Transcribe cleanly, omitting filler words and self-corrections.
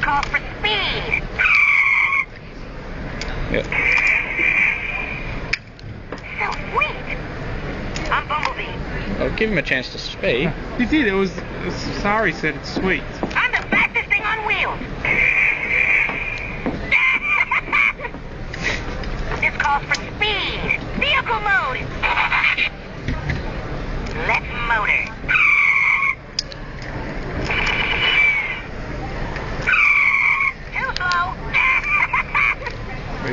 calls for speed. Yep. So sweet. I'm Bumblebee. I'll give him a chance to speak. He did. It was. Sorry said it's sweet. I'm the fastest thing on wheels.